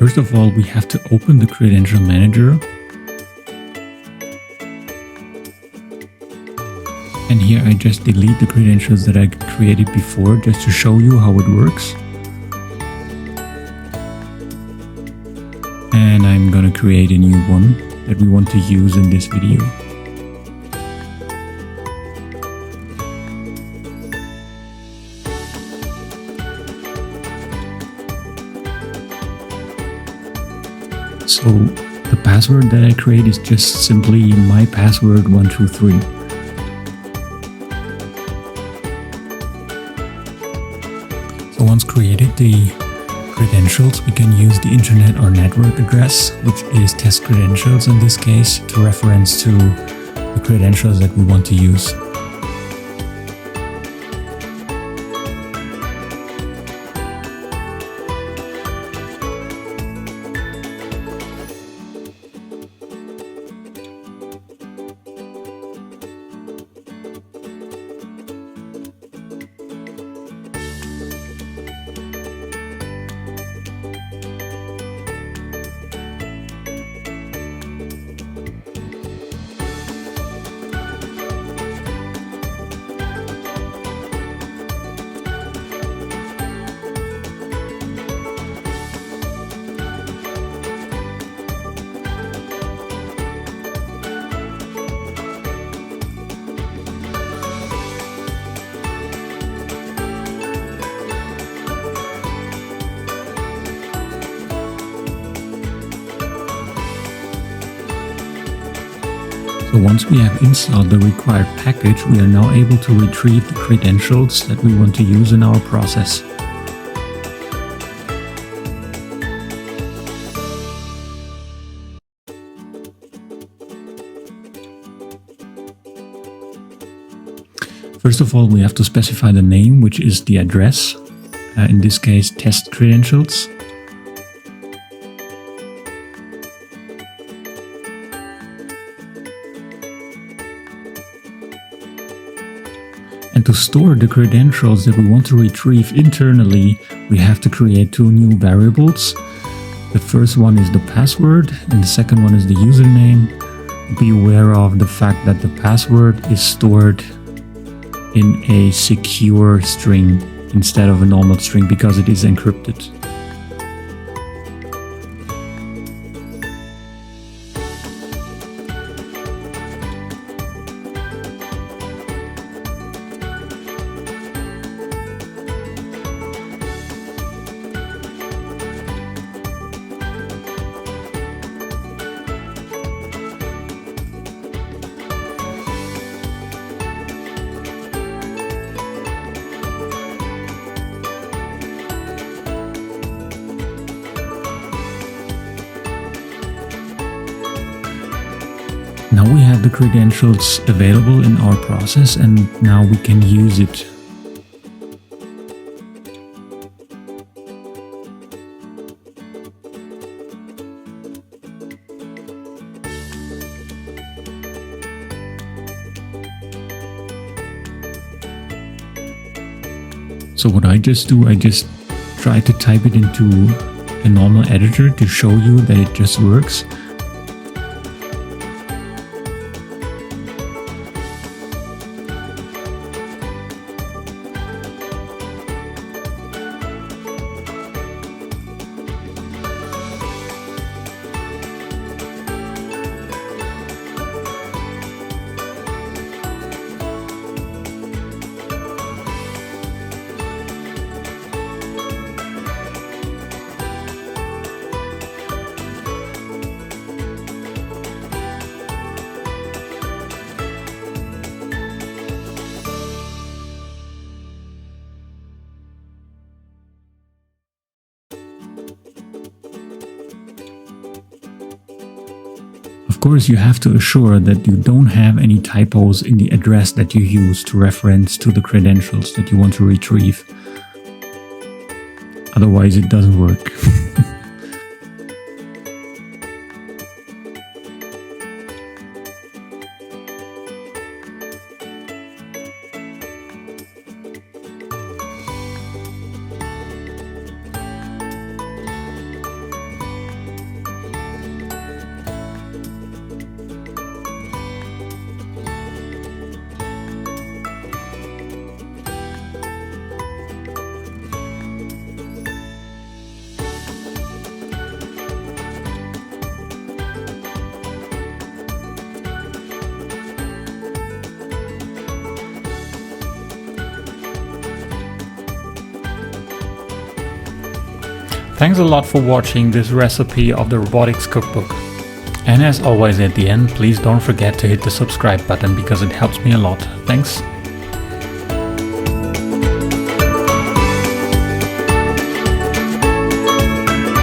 First of all, we have to open the Credential Manager. And here I just delete the credentials that I created before just to show you how it works. And I'm gonna create a new one that we want to use in this video. So the password that I create is just simply my password 123. So once created the credentials, we can use the internet or network address, which is test credentials in this case, to reference to the credentials that we want to use. So once we have installed the required package, we are now able to retrieve the credentials that we want to use in our process. First of all, we have to specify the name, which is the address, in this case test credentials. And to store the credentials that we want to retrieve internally, we have to create two new variables. The first one is the password and the second one is the username. Be aware of the fact that the password is stored in a secure string instead of a normal string because it is encrypted. Now we have the credentials available in our process and now we can use it. So what I just do, I just try to type it into a normal editor to show you that it just works. Of course, you have to assure that you don't have any typos in the address that you use to reference to the credentials that you want to retrieve. Otherwise, it doesn't work. Thanks a lot for watching this recipe of the robotics cookbook. And as always at the end, please don't forget to hit the subscribe button because it helps me a lot. Thanks.